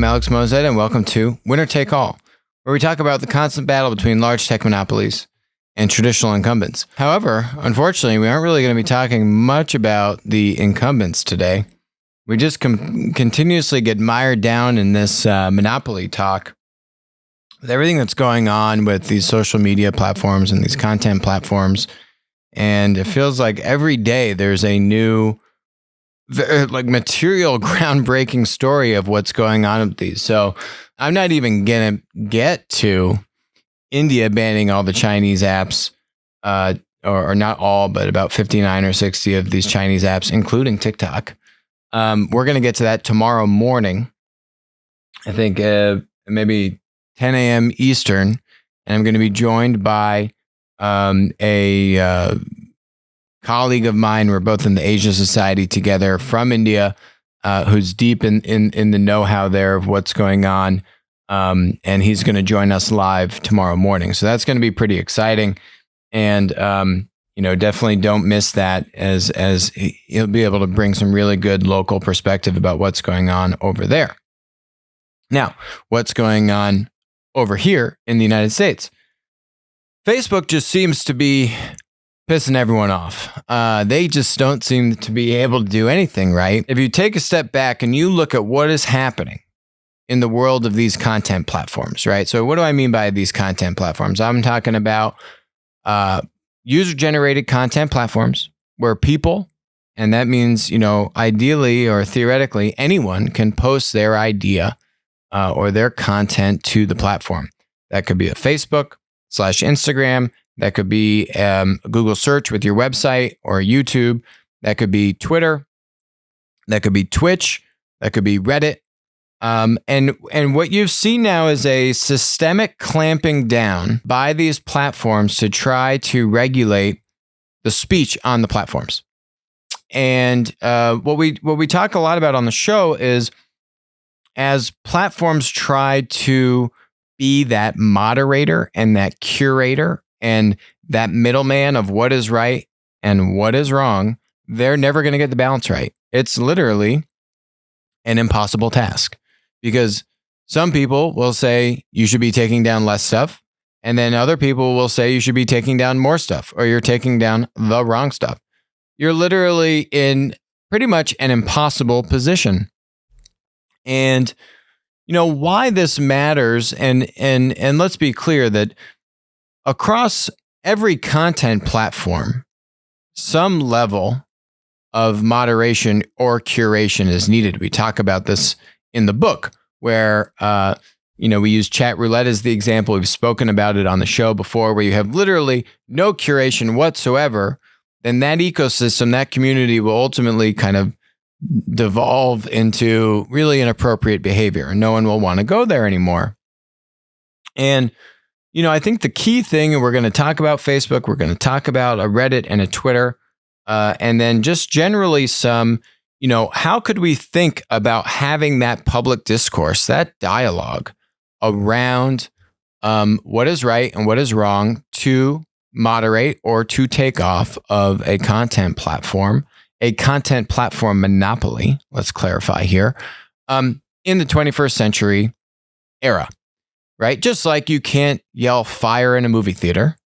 I'm Alex Mozet, and welcome to Winner Take All, where we talk about the constant battle between large tech monopolies and traditional incumbents. However, unfortunately, we aren't really going to be talking much about the incumbents today. We just continuously get mired down in this monopoly talk with everything that's going on with these social media platforms and these content platforms. And it feels like every day there's a new material groundbreaking story of what's going on with these. So I'm not even going to get to India banning all the Chinese apps, or not all, but about 59 or 60 of these Chinese apps, including TikTok. We're going to get to that tomorrow morning. I think maybe 10 a.m. Eastern. And I'm going to be joined by a colleague of mine. We're both in the Asia Society together from India, who's deep in the know-how there of what's going on. And he's going to join us live tomorrow morning. So that's going to be pretty exciting. And, definitely don't miss that as he'll be able to bring some really good local perspective about what's going on over there. Now, what's going on over here in the United States? Facebook just seems to be pissing everyone off. They just don't seem to be able to do anything right. If you take a step back and you look at what is happening in the world of these content platforms, right? So what do I mean by these content platforms? I'm talking about user-generated content platforms where people, and that means, ideally or theoretically, anyone can post their idea or their content to the platform. That could be a Facebook/Instagram. That could be Google search with your website or YouTube. That could be Twitter. That could be Twitch. That could be Reddit. And what you've seen now is a systemic clamping down by these platforms to try to regulate the speech on the platforms. And what we talk a lot about on the show is as platforms try to be that moderator and that curator and that middleman of what is right and what is wrong, they're never going to get the balance right. It's literally an impossible task because some people will say you should be taking down less stuff. And then other people will say you should be taking down more stuff or you're taking down the wrong stuff. You're literally in pretty much an impossible position. And why this matters, and let's be clear that across every content platform, some level of moderation or curation is needed. We talk about this in the book where, we use chat roulette as the example. We've spoken about it on the show before, where you have literally no curation whatsoever. Then that ecosystem, that community will ultimately kind of devolve into really inappropriate behavior and no one will want to go there anymore. And I think the key thing, and we're going to talk about Facebook, we're going to talk about a Reddit and a Twitter, and then just generally some, how could we think about having that public discourse, that dialogue around what is right and what is wrong to moderate or to take off of a content platform monopoly, let's clarify here, in the 21st century era. Right? Just like you can't yell fire in a movie theater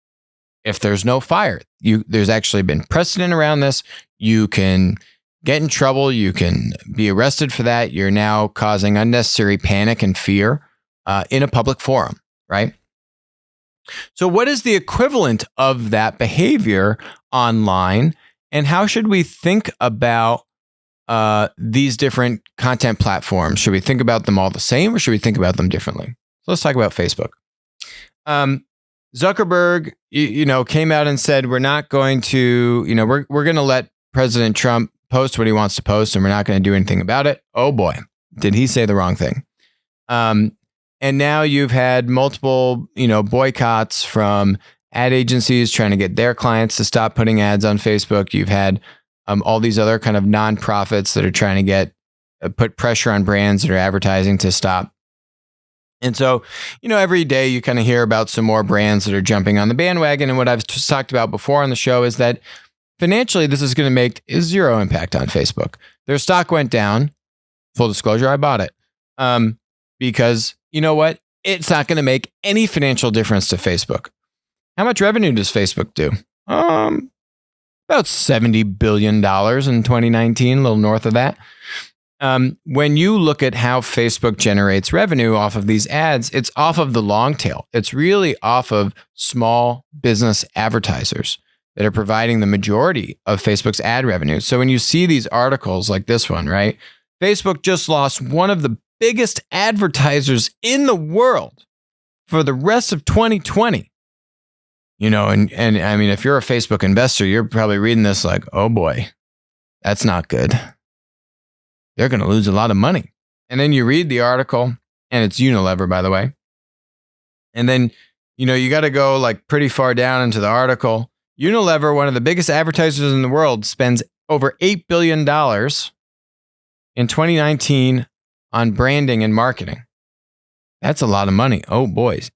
if there's no fire. There's actually been precedent around this. You can get in trouble. You can be arrested for that. You're now causing unnecessary panic and fear in a public forum, right? So what is the equivalent of that behavior online? And how should we think about these different content platforms? Should we think about them all the same or should we think about them differently? Let's talk about Facebook. Zuckerberg, came out and said, we're not going to, we're going to let President Trump post what he wants to post and we're not going to do anything about it. Oh boy, did he say the wrong thing. And now you've had multiple, boycotts from ad agencies trying to get their clients to stop putting ads on Facebook. You've had all these other kind of nonprofits that are trying to put pressure on brands that are advertising to stop. And so, every day you kind of hear about some more brands that are jumping on the bandwagon. And what I've just talked about before on the show is that financially, this is going to make zero impact on Facebook. Their stock went down. Full disclosure, I bought it. because you know what? It's not going to make any financial difference to Facebook. How much revenue does Facebook do? About $70 billion in 2019, a little north of that. When you look at how Facebook generates revenue off of these ads, it's off of the long tail. It's really off of small business advertisers that are providing the majority of Facebook's ad revenue. So when you see these articles like this one, right? Facebook just lost one of the biggest advertisers in the world for the rest of 2020. You know, and I mean, if you're a Facebook investor, you're probably reading this like, oh boy, that's not good. They're going to lose a lot of money. And then you read the article, and it's Unilever, by the way. And then, you know, you got to go like pretty far down into the article. Unilever, one of the biggest advertisers in the world, spends over $8 billion in 2019 on branding and marketing. That's a lot of money. Oh, boys.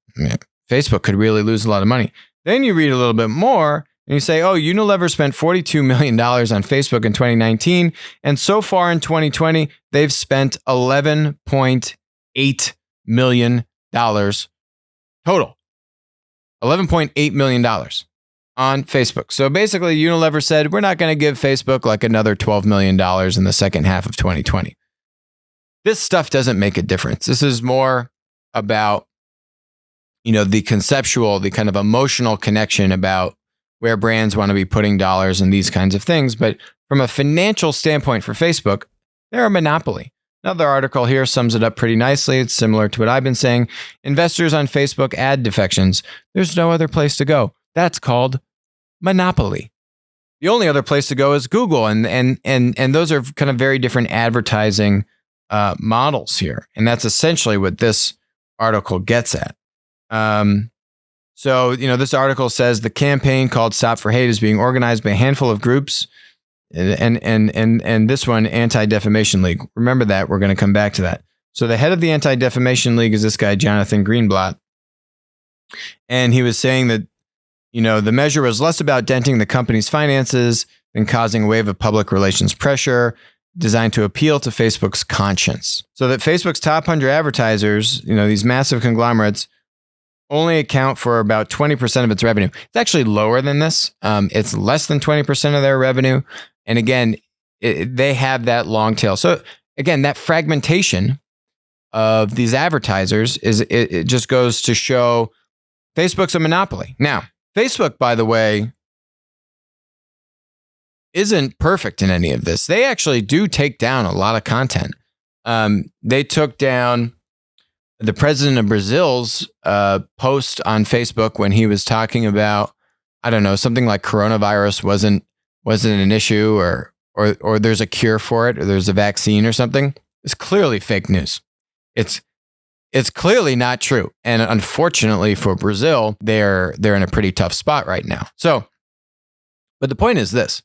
Facebook could really lose a lot of money. Then you read a little bit more and you say, oh, Unilever spent $42 million on Facebook in 2019. And so far in 2020, they've spent $11.8 million total. $11.8 million on Facebook. So basically, Unilever said, we're not going to give Facebook like another $12 million in the second half of 2020. This stuff doesn't make a difference. This is more about, you know, the conceptual, the kind of emotional connection about where brands want to be putting dollars and these kinds of things. But from a financial standpoint for Facebook, they're a monopoly. Another article here sums it up pretty nicely. It's similar to what I've been saying. Investors on Facebook ad defections. There's no other place to go. That's called monopoly. The only other place to go is Google. And those are kind of very different advertising models here. And that's essentially what this article gets at. So, you know, this article says the campaign called Stop for Hate is being organized by a handful of groups, and this one, Anti-Defamation League. Remember that. We're going to come back to that. So the head of the Anti-Defamation League is this guy, Jonathan Greenblatt. And he was saying that, you know, the measure was less about denting the company's finances than causing a wave of public relations pressure designed to appeal to Facebook's conscience. So that Facebook's top 100 advertisers, you know, these massive conglomerates, only account for about 20% of its revenue. It's actually lower than this. It's less than 20% of their revenue. And again, they have that long tail. So again, that fragmentation of these advertisers it just goes to show Facebook's a monopoly. Now, Facebook, by the way, isn't perfect in any of this. They actually do take down a lot of content. They took down the president of Brazil's post on Facebook when he was talking about, I don't know, something like coronavirus wasn't an issue or there's a cure for it or there's a vaccine or something. It's clearly fake news. It's clearly not true. And unfortunately for Brazil, they're in a pretty tough spot right now. So, but the point is this.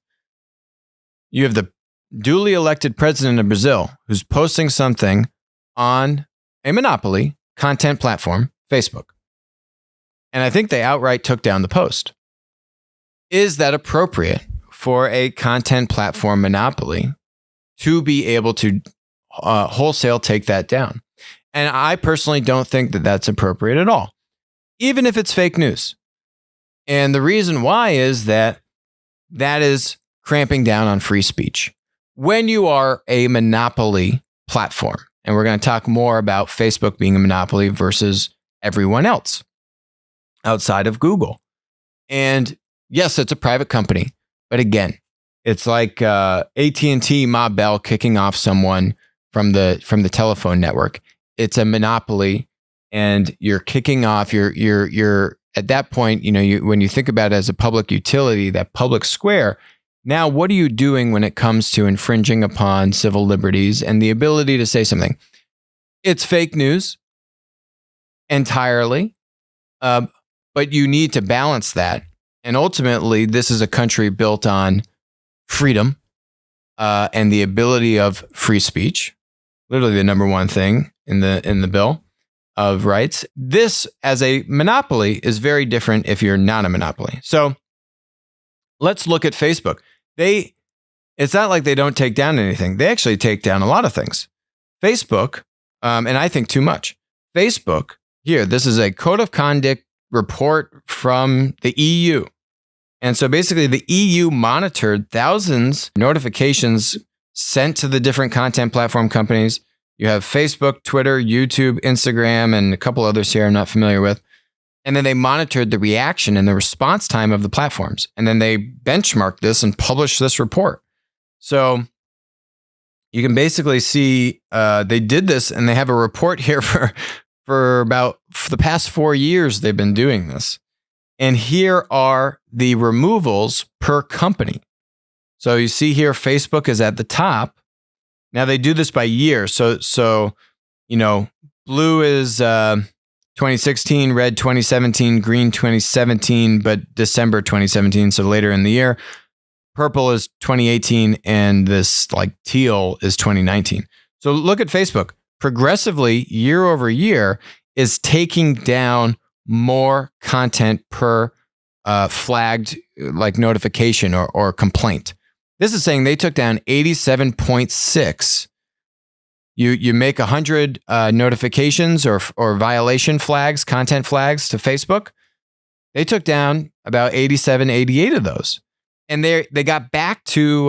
You have the duly elected president of Brazil who's posting something on a monopoly content platform, Facebook. And I think they outright took down the post. Is that appropriate for a content platform monopoly to be able to wholesale take that down? And I personally don't think that that's appropriate at all, even if it's fake news. And the reason why is that is cramping down on free speech. When you are a monopoly platform, and we're going to talk more about Facebook being a monopoly versus everyone else outside of Google. And yes, it's a private company, but again, it's like AT&T Ma Bell kicking off someone from the telephone network. It's a monopoly, and you're kicking off. You're at that point. You know, when you think about it as a public utility, that public square. Now, what are you doing when it comes to infringing upon civil liberties and the ability to say something? It's fake news entirely, but you need to balance that. And ultimately, this is a country built on freedom and the ability of free speech, literally the number one thing in the Bill of Rights. This, as a monopoly, is very different if you're not a monopoly. So let's look at Facebook. It's not like they don't take down anything. They actually take down a lot of things. Facebook and I think too much. Facebook, here, this is a code of conduct report from the EU. And so basically the EU monitored thousands of notifications sent to the different content platform companies. You have Facebook, Twitter, YouTube, Instagram, and a couple others here I'm not familiar with. And then they monitored the reaction and the response time of the platforms. And then they benchmarked this and published this report. So you can basically see they did this, and they have a report here for the past 4 years they've been doing this. And here are the removals per company. So you see here, Facebook is at the top. Now they do this by year. So blue is 2016, red 2017, green 2017, but December 2017, so later in the year. Purple is 2018, and this teal is 2019. So look at Facebook. Progressively, year over year, is taking down more content per flagged notification or complaint. This is saying they took down 87.6. You make 100 notifications or violation flags, content flags to Facebook. They took down about 87, 88 of those. And they got back to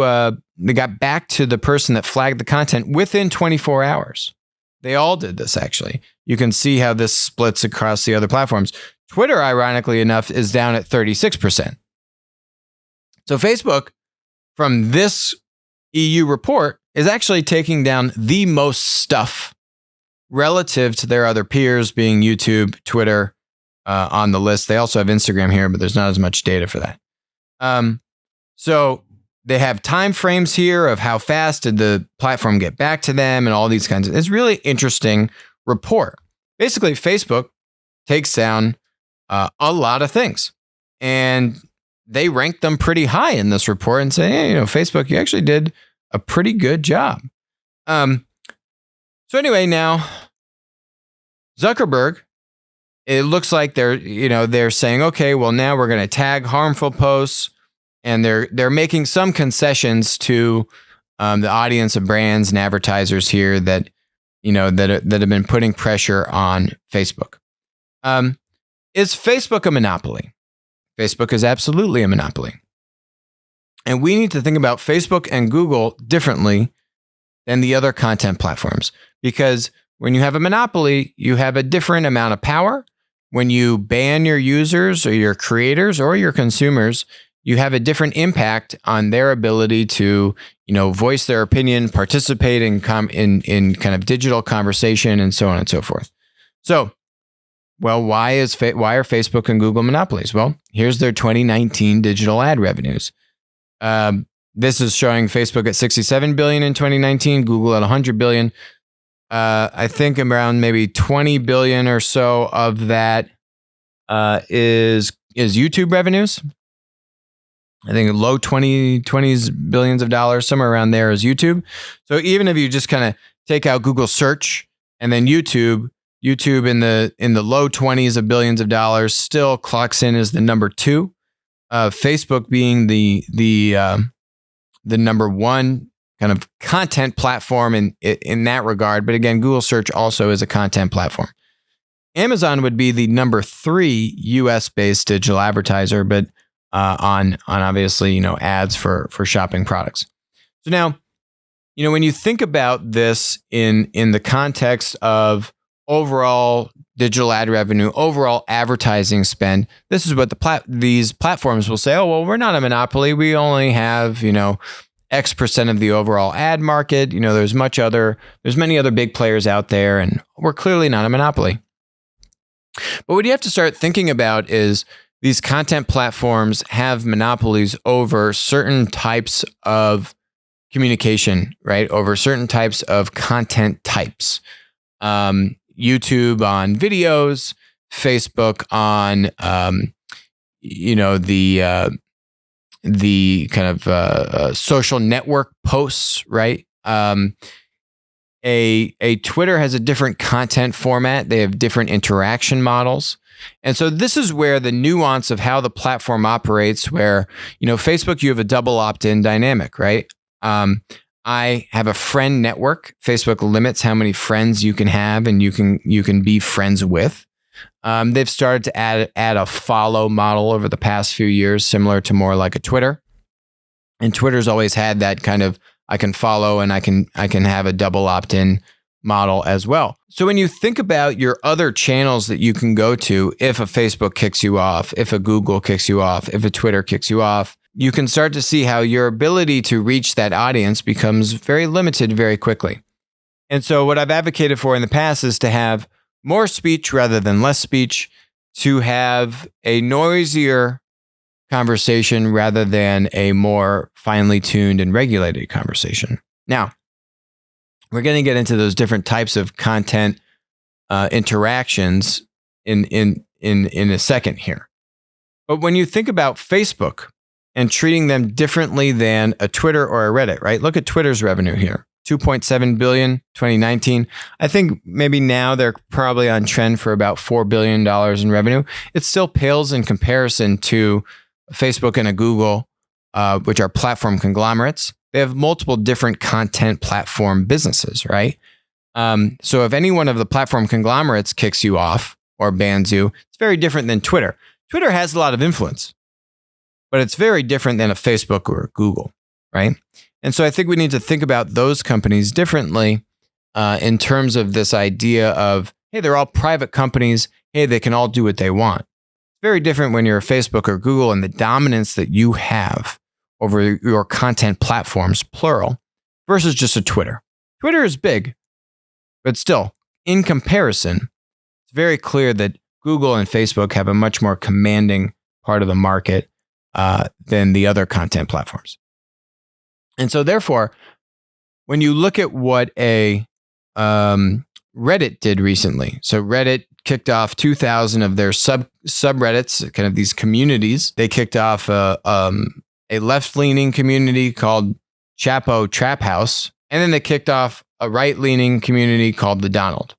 the person that flagged the content within 24 hours. They all did this, actually. You can see how this splits across the other platforms. Twitter, ironically enough, is down at 36%. So Facebook, from this EU report, is actually taking down the most stuff relative to their other peers, being YouTube, Twitter on the list. They also have Instagram here, but there's not as much data for that. So they have time frames here of how fast did the platform get back to them and all these kinds of. It's really interesting report. Basically, Facebook takes down a lot of things, and they rank them pretty high in this report and say, hey, Facebook, you actually did a pretty good job. So anyway, now Zuckerberg, it looks like they're saying, okay, well, now we're going to tag harmful posts. And they're making some concessions to the audience of brands and advertisers here that have been putting pressure on Facebook. Is Facebook a monopoly? Facebook is absolutely a monopoly, and we need to think about Facebook and Google differently than the other content platforms, because when you have a monopoly, you have a different amount of power. When you ban your users or your creators or your consumers, you have a different impact on their ability to, voice their opinion, participate in kind of digital conversation, and so on and so forth. So, well, why are Facebook and Google monopolies? Well, here's their 2019 digital ad revenues. This is showing Facebook at $67 billion in 2019, Google at $100 billion. I think around maybe $20 billion or so of that is YouTube revenues. I think low 20s billions of dollars, somewhere around there is YouTube. So even if you just kind of take out Google search and then YouTube in the low 20s of billions of dollars still clocks in as the number 2. Facebook being the number 1 kind of content platform in that regard. But again, Google search also is a content platform. Amazon would be the number 3 US based digital advertiser, but on obviously, ads for shopping products. So now, when you think about this in the context of overall digital ad revenue, overall advertising spend, this is what these platforms will say, oh, well, we're not a monopoly. We only have, X percent of the overall ad market. There's many other big players out there, and we're clearly not a monopoly. But what you have to start thinking about is these content platforms have monopolies over certain types of communication, right? Over certain types of content types. YouTube on videos, Facebook on, the kind of social network posts, right? A Twitter has a different content format. They have different interaction models. And so this is where the nuance of how the platform operates, where, Facebook, you have a double opt-in dynamic, right? I have a friend network. Facebook limits how many friends you can have and you can be friends with. They've started to add a follow model over the past few years, similar to more like a Twitter. And Twitter's always had that kind of I can follow and I can have a double opt-in model as well. So when you think about your other channels that you can go to, if a Facebook kicks you off, if a Google kicks you off, if a Twitter kicks you off, you can start to see how your ability to reach that audience becomes very limited very quickly. And so what I've advocated for in the past is to have more speech rather than less speech, to have a noisier conversation rather than a more finely tuned and regulated conversation. Now, we're going to get into those different types of content interactions in a second here. But when you think about Facebook and treating them differently than a Twitter or a Reddit, right? Look at Twitter's revenue here. 2.7 billion 2019. I think maybe now they're probably on trend for about $4 billion in revenue. It still pales in comparison to Facebook and a Google, which are platform conglomerates. They have multiple different content platform businesses, right? So if any one of the platform conglomerates kicks you off or bans you, it's very different than Twitter. Twitter has a lot of influence, but it's very different than a Facebook or a Google, right? And so I think we need to think about those companies differently in terms of this idea of, hey, they're all private companies. Hey, they can all do what they want. It's very different when you're a Facebook or Google and the dominance that you have over your content platforms, plural, versus just a Twitter. Twitter is big, but still, in comparison, it's very clear that Google and Facebook have a much more commanding part of the market than the other content platforms. And so therefore, when you look at what a Reddit did recently, so Reddit kicked off 2,000 of their subreddits, kind of these communities. They kicked off a left-leaning community called Chapo Trap House, and then they kicked off a right-leaning community called the Donald.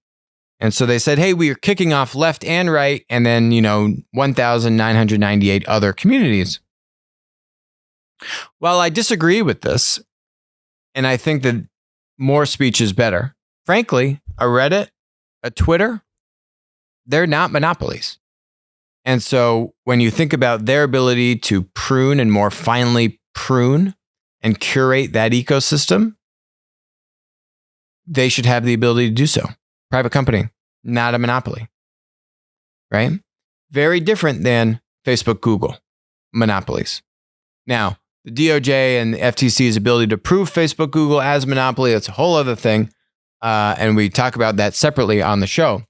And so they said, hey, we are kicking off left and right, and then, 1,998 other communities. While I disagree with this, and I think that more speech is better, frankly, a Reddit, a Twitter, they're not monopolies. And so when you think about their ability to prune and more finely prune and curate that ecosystem, they should have the ability to do so. Private company, not a monopoly, right? Very different than Facebook, Google, monopolies. Now, the DOJ and the FTC's ability to prove Facebook, Google as monopoly, that's a whole other thing. And we talk about that separately on the show.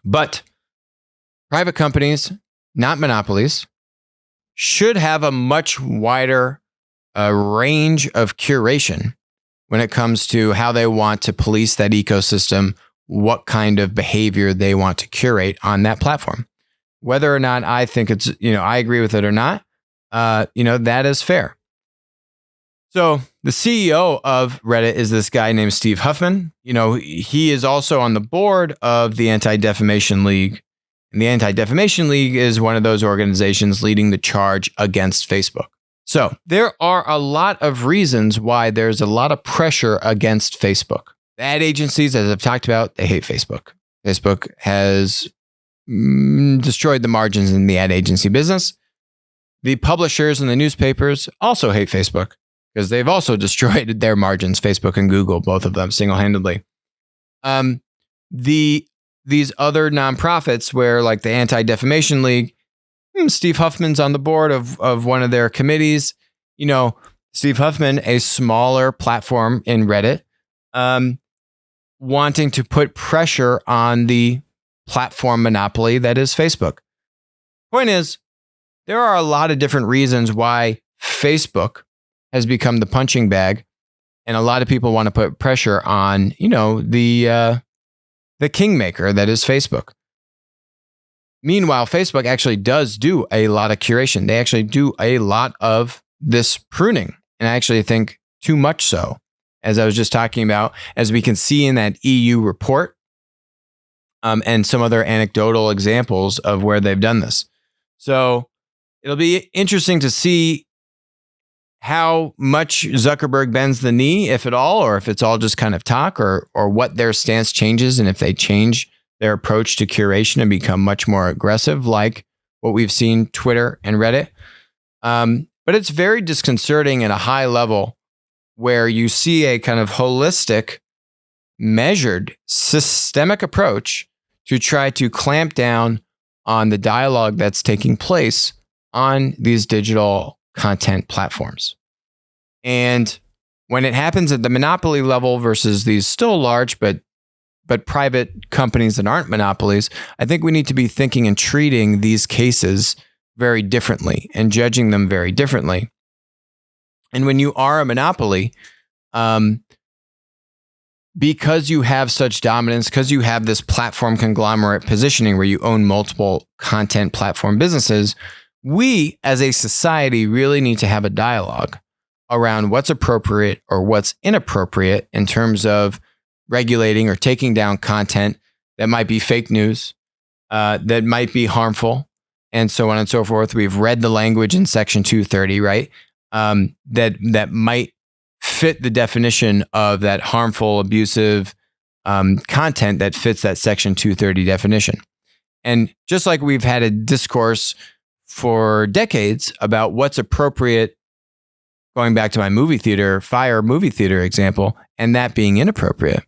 But private companies, not monopolies, should have a much wider range of curation when it comes to how they want to police that ecosystem, what kind of behavior they want to curate on that platform. Whether or not I think it's, I agree with it or not, that is fair. So the CEO of Reddit is this guy named Steve Huffman. He is also on the board of the Anti-Defamation League. And the Anti-Defamation League is one of those organizations leading the charge against Facebook. So there are a lot of reasons why there's a lot of pressure against Facebook. The ad agencies, as I've talked about, they hate Facebook. Facebook has destroyed the margins in the ad agency business. The publishers and the newspapers also hate Facebook because they've also destroyed their margins, Facebook and Google, both of them single-handedly. These other nonprofits where like the Anti-Defamation League, Steve Huffman's on the board of one of their committees. Steve Huffman, a smaller platform in Reddit, wanting to put pressure on the platform monopoly that is Facebook. Point is, there are a lot of different reasons why Facebook has become the punching bag, and a lot of people want to put pressure on, the kingmaker that is Facebook. Meanwhile, Facebook actually does do a lot of curation. They actually do a lot of this pruning, and I actually think too much so, as I was just talking about, as we can see in that EU report, and some other anecdotal examples of where they've done this. So it'll be interesting to see how much Zuckerberg bends the knee, if at all, or if it's all just kind of talk, or what their stance changes, and if they change their approach to curation and become much more aggressive, like what we've seen Twitter and Reddit. But it's very disconcerting at a high level where you see a kind of holistic, measured, systemic approach to try to clamp down on the dialogue that's taking place on these digital content platforms. And when it happens at the monopoly level versus these still large but private companies that aren't monopolies, I think we need to be thinking and treating these cases very differently and judging them very differently. And when you are a monopoly, because you have such dominance, because you have this platform conglomerate positioning where you own multiple content platform businesses, we as a society really need to have a dialogue around what's appropriate or what's inappropriate in terms of regulating or taking down content that might be fake news, that might be harmful, and so on and so forth. We've read the language in Section 230, right? That might fit the definition of that harmful, abusive content that fits that Section 230 definition. And just like we've had a discourse for decades about what's appropriate, going back to my fire movie theater example, and that being inappropriate,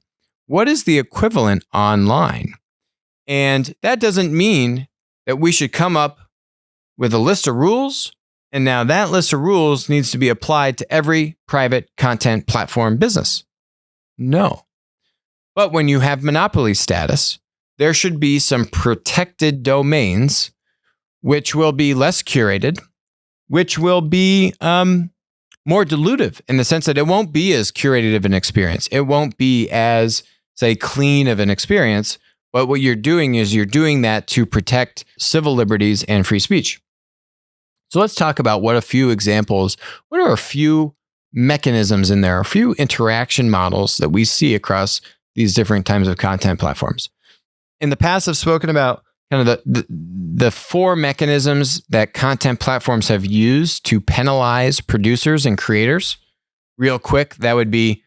what is the equivalent online? And that doesn't mean that we should come up with a list of rules, and now that list of rules needs to be applied to every private content platform business. No. But when you have monopoly status, there should be some protected domains which will be less curated, which will be more dilutive in the sense that it won't be as curated of an experience. It won't be as, say, clean of an experience. But what you're doing is you're doing that to protect civil liberties and free speech. So let's talk about what are a few mechanisms in there, a few interaction models that we see across these different types of content platforms. In the past, I've spoken about kind of the four mechanisms that content platforms have used to penalize producers and creators. Real quick, that would be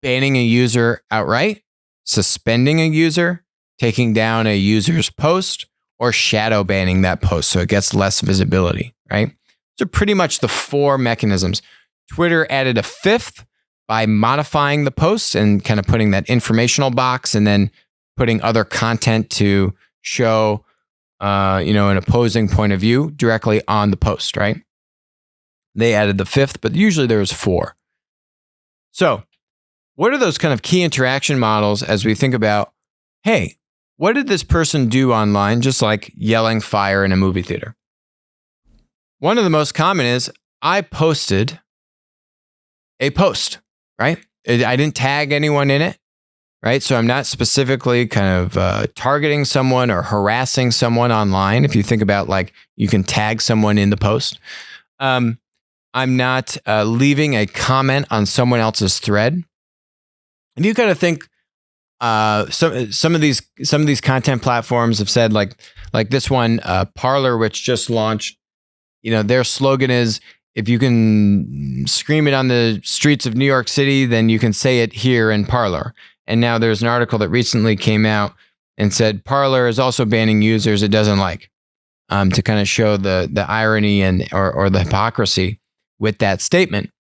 banning a user outright, suspending a user, taking down a user's post, or shadow banning that post so it gets less visibility, right? So pretty much the four mechanisms. Twitter added a fifth by modifying the posts and kind of putting that informational box and then putting other content to show an opposing point of view directly on the post, right? They added the fifth, but usually there was four. So what are those kind of key interaction models as we think about, hey, what did this person do online, just like yelling fire in a movie theater? One of the most common is I posted a post, right? I didn't tag anyone in it, right? So I'm not specifically kind of targeting someone or harassing someone online. If you think about like you can tag someone in the post. I'm not leaving a comment on someone else's thread. And you kind of think some of these content platforms have said like this one, Parler, which just launched, their slogan is, if you can scream it on the streets of New York City, then you can say it here in Parler. And now there's an article that recently came out and said Parler is also banning users it doesn't like, to kind of show the irony or the hypocrisy with that statement.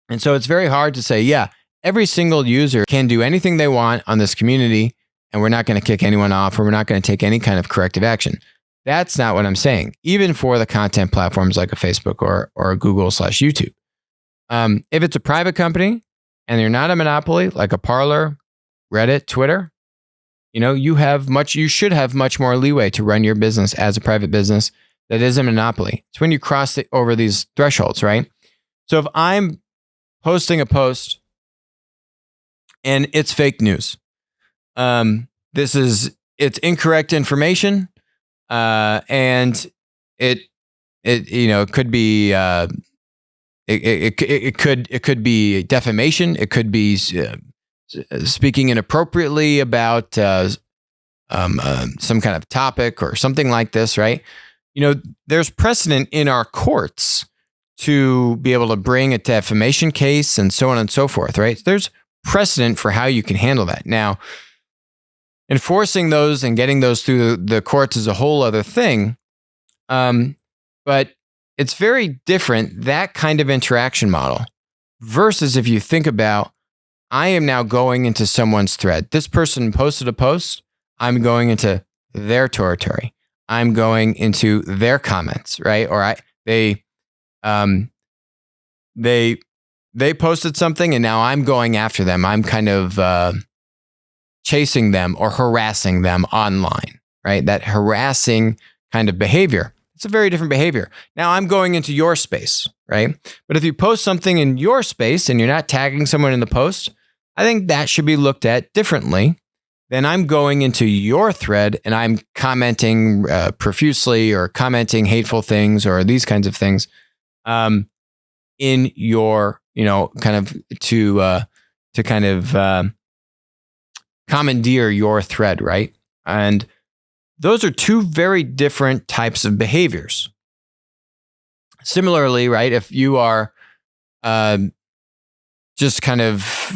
And so it's very hard to say, yeah, every single user can do anything they want on this community, and we're not going to kick anyone off, or we're not going to take any kind of corrective action. That's not what I'm saying, even for the content platforms like a Facebook or a Google/YouTube. If it's a private company and you're not a monopoly, like a Parler, Reddit, Twitter, you should have much more leeway to run your business as a private business that is a monopoly. It's when you cross over these thresholds, right? So if I'm posting a post and it's fake news, it's incorrect information, and it could be it could be defamation. It could be speaking inappropriately about some kind of topic or something like this, right? There's precedent in our courts to be able to bring a defamation case and so on and so forth, right? There's precedent for how you can handle that. Now, enforcing those and getting those through the courts is a whole other thing. But it's very different, that kind of interaction model, versus if you think about, I am now going into someone's thread. This person posted a post. I'm going into their territory. I'm going into their comments, right? Or they posted something and now I'm going after them. I'm kind of chasing them or harassing them online, right? That harassing kind of behavior. It's a very different behavior. Now I'm going into your space, right? But if you post something in your space and you're not tagging someone in the post, I think that should be looked at differently than I'm going into your thread and I'm commenting profusely or commenting hateful things or these kinds of things in your, kind of to kind of commandeer your thread, right? And those are two very different types of behaviors. Similarly, right, if you are just kind of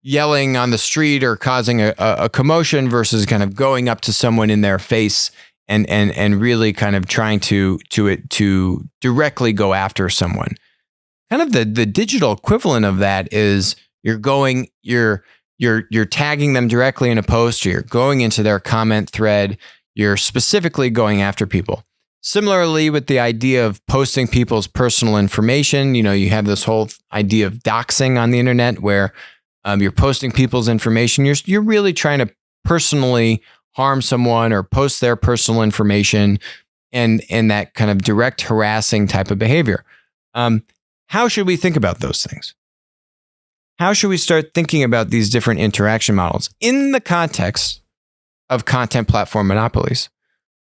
yelling on the street or causing a commotion versus kind of going up to someone in their face and really kind of trying to directly go after someone. Kind of the digital equivalent of that is you're tagging them directly in a post, or you're going into their comment thread, you're specifically going after people. Similarly, with the idea of posting people's personal information, you have this whole idea of doxing on the internet where you're posting people's information. You're really trying to personally harm someone or post their personal information and that kind of direct harassing type of behavior. How should we think about those things? How should we start thinking about these different interaction models in the context of content platform monopolies?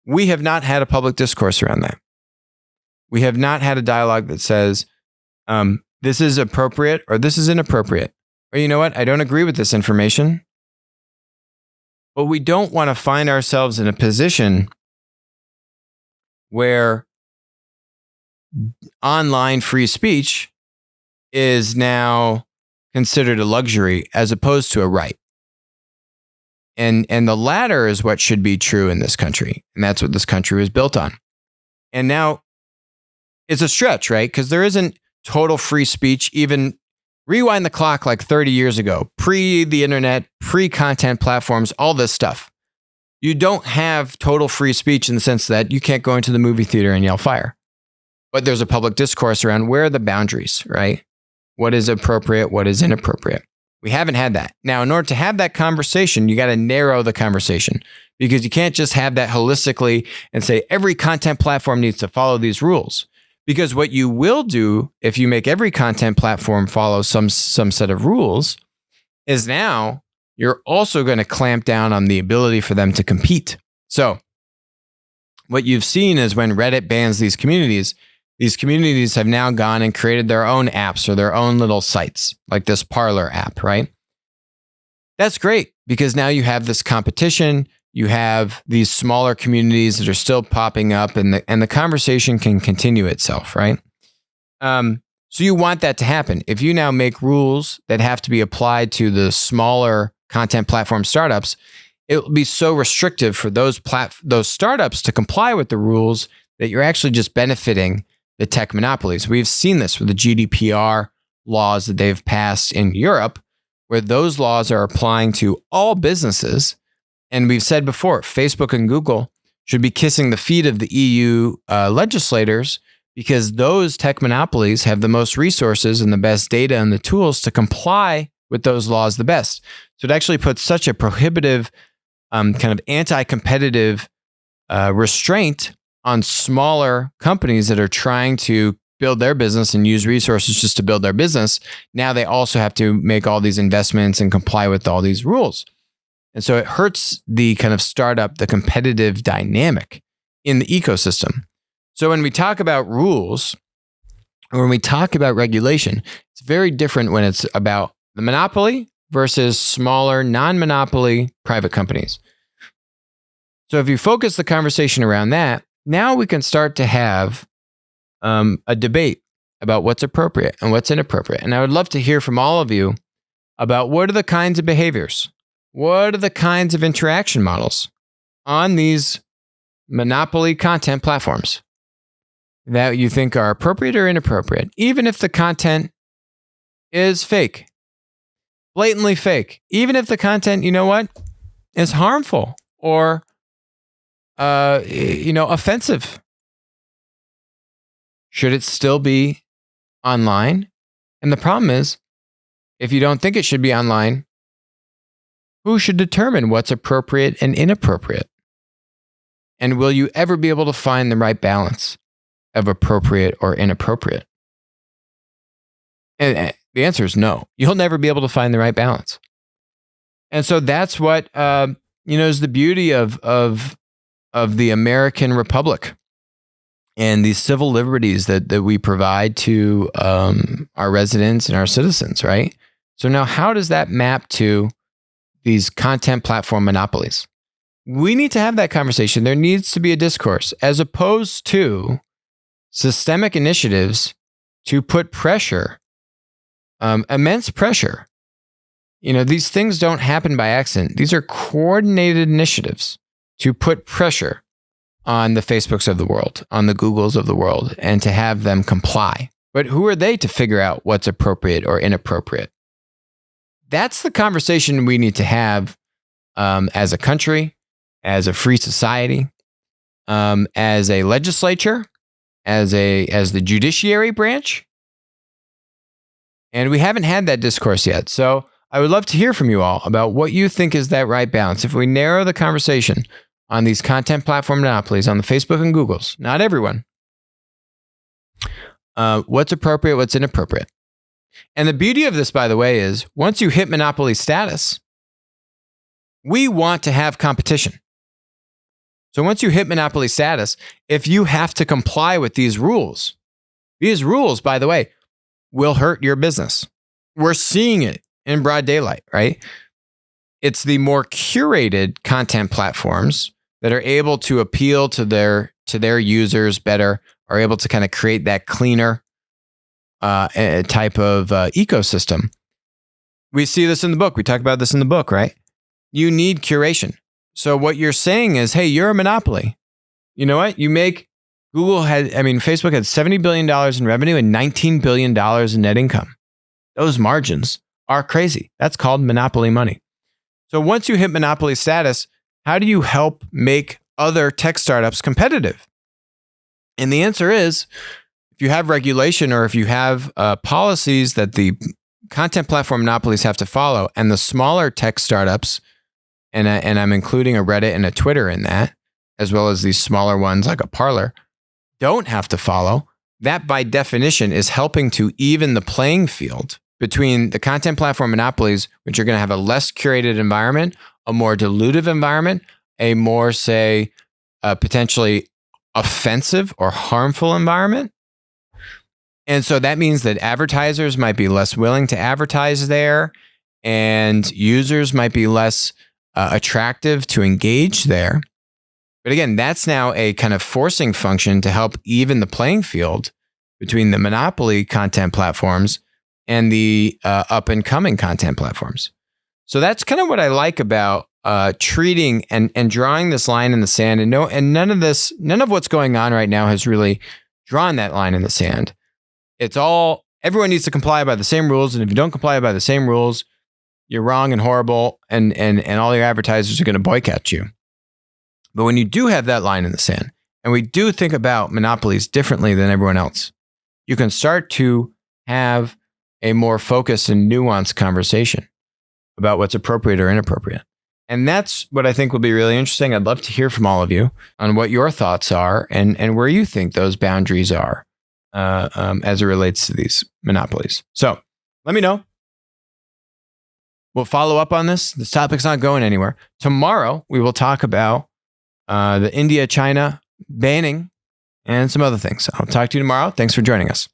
We have not had a public discourse around that. We have not had a dialogue that says, this is appropriate or this is inappropriate. Or you know what? I don't agree with this information. But we don't want to find ourselves in a position where online free speech is now considered a luxury as opposed to a right. And the latter is what should be true in this country. And that's what this country was built on. And now it's a stretch, right? Because there isn't total free speech. Even rewind the clock like 30 years ago, pre the internet, pre-content platforms, all this stuff. You don't have total free speech in the sense that you can't go into the movie theater and yell fire. But there's a public discourse around where are the boundaries, right? What is appropriate? What is inappropriate? We haven't had that. Now, in order to have that conversation, you got to narrow the conversation because you can't just have that holistically and say every content platform needs to follow these rules. Because what you will do if you make every content platform follow some set of rules is now you're also going to clamp down on the ability for them to compete. So what you've seen is when Reddit bans these communities have now gone and created their own apps or their own little sites, like this Parler app, right? That's great because now you have this competition. You have these smaller communities that are still popping up and the conversation can continue itself, right? So you want that to happen. If you now make rules that have to be applied to the smaller content platform startups, it will be so restrictive for those startups to comply with the rules that you're actually just benefiting the tech monopolies. We've seen this with the GDPR laws that they've passed in Europe, where those laws are applying to all businesses. And we've said before, Facebook and Google should be kissing the feet of the EU legislators because those tech monopolies have the most resources and the best data and the tools to comply with those laws the best. So it actually puts such a prohibitive kind of anti-competitive restraint on smaller companies that are trying to build their business and use resources just to build their business. Now they also have to make all these investments and comply with all these rules. And so it hurts the kind of startup, the competitive dynamic in the ecosystem. So when we talk about rules, or when we talk about regulation, it's very different when it's about the monopoly versus smaller, non-monopoly private companies. So if you focus the conversation around that, now we can start to have a debate about what's appropriate and what's inappropriate. And I would love to hear from all of you about what are the kinds of behaviors, what are the kinds of interaction models on these monopoly content platforms that you think are appropriate or inappropriate, even if the content is fake, blatantly fake, even if the content, is harmful or, offensive. Should it still be online? And the problem is, if you don't think it should be online, who should determine what's appropriate and inappropriate? And will you ever be able to find the right balance of appropriate or inappropriate? And the answer is no. You'll never be able to find the right balance. And so that's what is the beauty of the American Republic and these civil liberties that we provide to our residents and our citizens, right? So now how does that map to these content platform monopolies? We need to have that conversation. There needs to be a discourse as opposed to systemic initiatives to put pressure, immense pressure. These things don't happen by accident. These are coordinated initiatives to put pressure on the Facebooks of the world, on the Googles of the world, and to have them comply. But who are they to figure out what's appropriate or inappropriate? That's the conversation we need to have as a country, as a free society, as a legislature, as the judiciary branch. And we haven't had that discourse yet. So I would love to hear from you all about what you think is that right balance. If we narrow the conversation on these content platform monopolies on the Facebook and Googles, not everyone, what's appropriate, what's inappropriate. And the beauty of this, by the way, is once you hit monopoly status, we want to have competition. So once you hit monopoly status, if you have to comply with these rules, by the way, will hurt your business. We're seeing it in broad daylight, right? It's the more curated content platforms that are able to appeal to their users better, are able to kind of create that cleaner type of ecosystem. We see this in the book. We talk about this in the book, right? You need curation. So what you're saying is, hey, you're a monopoly. You know what? Facebook had $70 billion in revenue and $19 billion in net income. Those margins are crazy. That's called monopoly money. So once you hit monopoly status, how do you help make other tech startups competitive? And the answer is, if you have regulation or if you have policies that the content platform monopolies have to follow, and the smaller tech startups, and I'm including a Reddit and a Twitter in that, as well as these smaller ones like a Parler, don't have to follow, that by definition is helping to even the playing field between the content platform monopolies, which are going to have a less curated environment, a more dilutive environment, a more, say, potentially offensive or harmful environment. And so that means that advertisers might be less willing to advertise there, and users might be less attractive to engage there. But again, that's now a kind of forcing function to help even the playing field between the monopoly content platforms and the up and coming content platforms. So that's kind of what I like about treating and drawing this line in the sand. And none of what's going on right now has really drawn that line in the sand. It's all, everyone needs to comply by the same rules. And if you don't comply by the same rules, you're wrong and horrible, and all your advertisers are going to boycott you. But when you do have that line in the sand, and we do think about monopolies differently than everyone else, you can start to have a more focused and nuanced conversation about what's appropriate or inappropriate. And that's what I think will be really interesting. I'd love to hear from all of you on what your thoughts are and where you think those boundaries are as it relates to these monopolies. So let me know. We'll follow up on this. This topic's not going anywhere. Tomorrow, we will talk about the India-China banning and some other things. I'll talk to you tomorrow. Thanks for joining us.